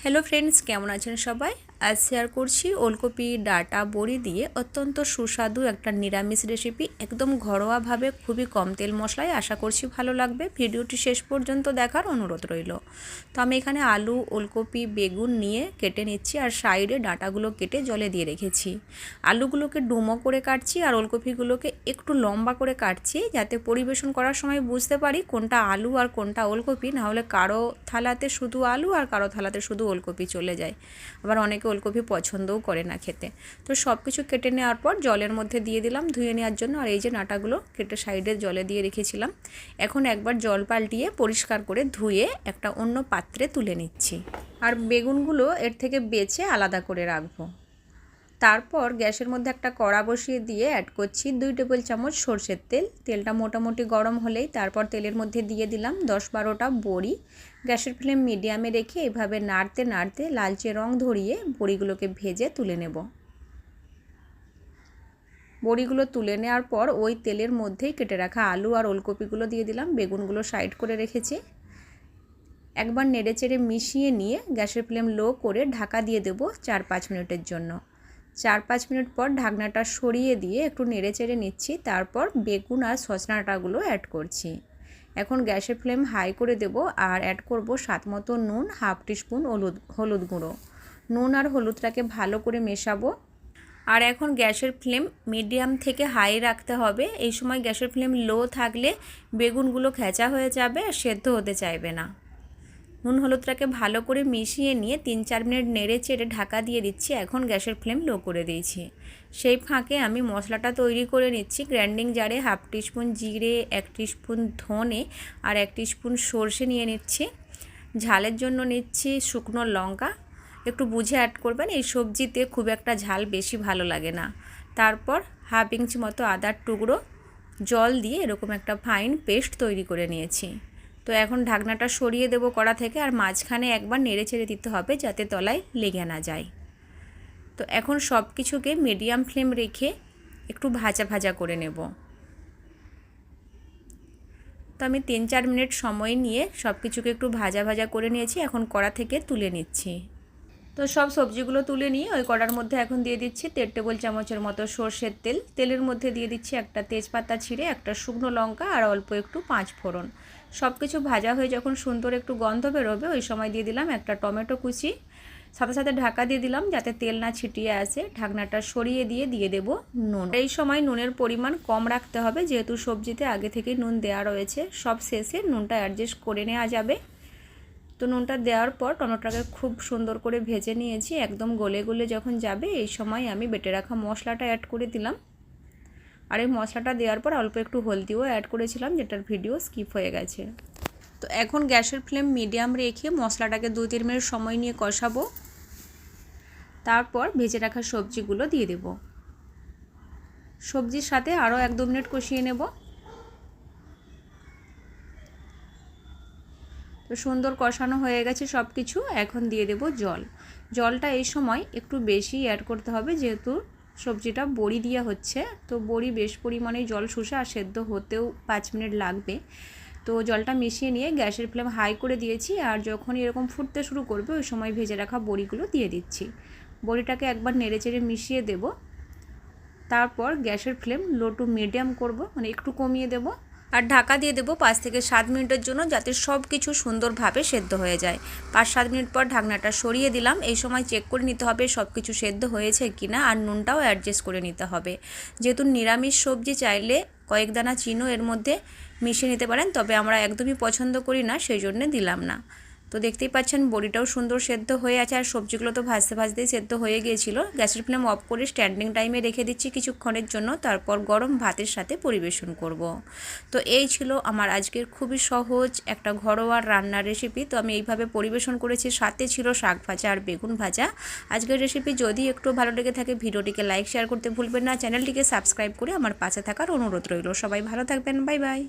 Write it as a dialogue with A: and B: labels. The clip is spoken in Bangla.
A: হ্যালো ফ্রেন্ডস, কেমন আছেন সবাই? আজ শেয়ার করছি ওলকপি ডাঁটা বড়ি দিয়ে অত্যন্ত সুস্বাদু একটা নিরামিষ রেসিপি, একদম ঘরোয়াভাবে, খুবই কম তেল মশলায়। আশা করছি ভালো লাগবে। ভিডিওটি শেষ পর্যন্ত দেখার অনুরোধ রইল। তো আমি এখানে আলু, ওলকপি, বেগুন নিয়ে কেটে নিচ্ছি আর সাইডে ডাঁটাগুলো কেটে জলে দিয়ে রেখেছি। আলুগুলোকে ডুমো করে কাটছি আর ওলকপিগুলোকে একটু লম্বা করে কাটছি, যাতে পরিবেশন করার সময় বুঝতে পারি কোনটা আলু আর কোনটা ওলকপি। নাহলে কারো থালাতে শুধু আলু আর কারো থালাতে শুধু ওলকপি চলে যায়। আবার অনেকে ওলকপি পছন্দও করে না খেতে। তো সব কিছু কেটে নেওয়ার পর জলের মধ্যে দিয়ে দিলাম ধুয়ে নেওয়ার জন্য। আর এই যে ডাঁটাগুলো কেটে সাইডে জলে দিয়ে রেখেছিলাম, এখন একবার জল পাল্টিয়ে পরিষ্কার করে ধুয়ে একটা অন্য পাত্রে তুলে নিচ্ছি। আর বেগুনগুলো এর থেকে বেছে আলাদা করে রাখবো। তারপর গ্যাসের মধ্যে একটা কড়া বসিয়ে দিয়ে অ্যাড করছি 2 টেবিল চামচ সরষের তেল। তেলটা মোটামুটি গরম হলেই তারপর তেলের মধ্যে দিয়ে দিলাম 10-12টা বড়ি। গ্যাসের ফ্লেম মিডিয়ামে রেখে এভাবে নাড়তে নাড়তে লালচে রং ধরিয়ে বড়িগুলোকে ভেজে তুলে নেব। বড়িগুলো তুলে নেওয়ার পর ওই তেলের মধ্যেই কেটে রাখা আলু আর ওলকপিগুলো দিয়ে দিলাম। বেগুনগুলো সাইড করে রেখেছি। একবার নেড়েচেড়ে মিশিয়ে নিয়ে গ্যাসের ফ্লেম লো করে ঢাকা দিয়ে দেব 4-5 মিনিটের জন্য। 4-5 মিনিট পর ঢাকনাটা সরিয়ে দিয়ে একটু নেড়েচেড়ে নিচ্ছি। তারপর বেগুন আর সজনা ডাঁটাগুলো অ্যাড করছি। এখন গ্যাসের ফ্লেম হাই করে দেব আর অ্যাড করব স্বাদ মতো নুন, হাফ টিস্পুন হলুদ গুঁড়ো। নুন আর হলুদটাকে ভালো করে মেশাবো। আর এখন গ্যাসের ফ্লেম মিডিয়াম থেকে হাই রাখতে হবে। এই সময় গ্যাসের ফ্লেম লো থাকলে বেগুনগুলো খেঁচা হয়ে যাবে আর সেদ্ধ হতে চাইবে না। নুন হলুদটাকে ভালো করে মিশিয়ে নিয়ে 3-4 মিনিট নেড়ে চেড়ে ঢাকা দিয়ে দিচ্ছি। এখন গ্যাসের ফ্লেম লো করে দিয়েছি। সেই ফাঁকে আমি মশলাটা তৈরি করে নিচ্ছি। গ্রাইন্ডিং জারে হাফ টিস্পুন জিরে, 1 টিস্পুন ধনে আর 1 টিস্পুন সর্ষে নিয়ে নিচ্ছি। ঝালের জন্য নিচ্ছি শুকনো লঙ্কা, একটু বুঝে অ্যাড করবেন। এই সবজিতে খুব একটা ঝাল বেশি ভালো লাগে না। তারপর হাফ ইঞ্চি মতো আদার টুকরো জল দিয়ে এরকম একটা ফাইন পেস্ট তৈরি করে নিয়েছি। তো এখন ঢাকনাটা সরিয়ে দেব কড়া থেকে আর মাঝখানে একবার নেড়ে ছেড়ে দিতে হবে যাতে তলায় লেগে না যায়। তো এখন সব কিছুকে মিডিয়াম ফ্লেম রেখে একটু ভাজা ভাজা করে নেব। তো আমি 3-4 মিনিট সময় নিয়ে সব কিছুকে একটু ভাজা ভাজা করে নিয়েছি। এখন কড়া থেকে তুলে নিচ্ছি। তো সব সবজিগুলো তুলে নিয়ে ওই কড়ার মধ্যে এখন দিয়ে দিচ্ছি 1.5 টেবিল চামচের মতো সর্ষের তেল। তেলের মধ্যে দিয়ে দিচ্ছি একটা তেজপাতা ছিঁড়ে, একটা শুকনো লঙ্কা আর অল্প একটু 5 ফোড়ন। সব কিছু ভাজা হয়ে যখন সুন্দর একটু গন্ধ বেরোবে ওই সময় দিয়ে দিলাম একটা টমেটো কুচি। সাথে সাথে ঢাকা দিয়ে দিলাম যাতে তেল না ছিটিয়ে আসে। ঢাকনাটা সরিয়ে দিয়ে দেব নুন। এই সময় নুনের পরিমাণ কম রাখতে হবে, যেহেতু সবজিতে আগে থেকেই নুন দেওয়া রয়েছে। সব শেষে নুনটা অ্যাডজাস্ট করে নেওয়া যাবে। তো নুনটা দেওয়ার পর টমেটোটাকে খুব সুন্দর করে ভেজে নিয়েছি। একদম গলে গলে যখন যাবে এই সময় আমি বেটে রাখা মশলাটা অ্যাড করে দিলাম। আর এই মশলাটা দেওয়ার পর অল্প একটু হলদিও অ্যাড করেছিলাম, যেটার ভিডিও স্কিপ হয়ে গেছে। তো এখন গ্যাসের ফ্লেম মিডিয়াম রেখে মশলাটাকে 2-3 মিনিট সময় নিয়ে কষাবো। তারপর ভেজে রাখা সবজিগুলো দিয়ে দেব। সবজির সাথে আরও 1-2 মিনিট কষিয়ে নেব। তো সুন্দর কষানো হয়ে গেছে সব কিছু। এখন দিয়ে দেব জল। জলটা এই সময় একটু বেশি অ্যাড করতে হবে, যেহেতু সবজিটা বড়ি দিয়ে হচ্ছে। তো বড়ি বেশ পরিমাণে জল শুষে আর সেদ্ধ হতেও 5 মিনিট লাগবে। তো জলটা মিশিয়ে নিয়ে গ্যাসের ফ্লেম হাই করে দিয়েছি। আর যখন এরকম ফুটতে শুরু করবে ওই সময় ভেজে রাখা বড়িগুলো দিয়ে দিচ্ছি। বড়িটাকে একবার নেড়েচেড়ে মিশিয়ে দেব। তারপর গ্যাসের ফ্লেম লো টু মিডিয়াম করব, মানে একটু কমিয়ে দেব। আর ঢাকা দিয়ে দেবো 5-7 মিনিটের জন্য, যাতে সব কিছু সুন্দরভাবে সেদ্ধ হয়ে যায়। 5-7 মিনিট পর ঢাকনাটা সরিয়ে দিলাম। এই সময় চেক করে নিতে হবে সব কিছু সেদ্ধ হয়েছে কিনা, আর নুনটাও অ্যাডজাস্ট করে নিতে হবে। যেহেতু নিরামিষ সবজি, চাইলে কয়েক দানা চিনিও এর মধ্যে মিশিয়ে নিতে পারেন, তবে আমরা একদমই পছন্দ করি না, সেই জন্যে দিলাম না। তো দেখতেই পাচ্ছেন বড়িটাও সুন্দর সেদ্ধ হয়ে আছে আর সবজিগুলো তো ভাজতে ভাজতেই সেদ্ধ হয়ে গিয়েছিল। গ্যাসের ফ্লেম অফ করে স্ট্যান্ডিং টাইমে রেখে দিচ্ছি কিছুক্ষণের জন্য। তারপর গরম ভাতের সাথে পরিবেশন করব। তো এই ছিল আমার আজকের খুবই সহজ একটা ঘরোয়া রান্নার রেসিপি। তো আমি এইভাবে পরিবেশন করেছি। সাথে ছিল শাক ভাজা আর বেগুন ভাজা। আজকের রেসিপি যদি একটু ভালো লেগে থাকে ভিডিওটিকে লাইক শেয়ার করতে ভুলবেন না। চ্যানেলটিকে সাবস্ক্রাইব করে আমার পাশে থাকার অনুরোধ রইল। সবাই ভালো থাকবেন। Bye bye.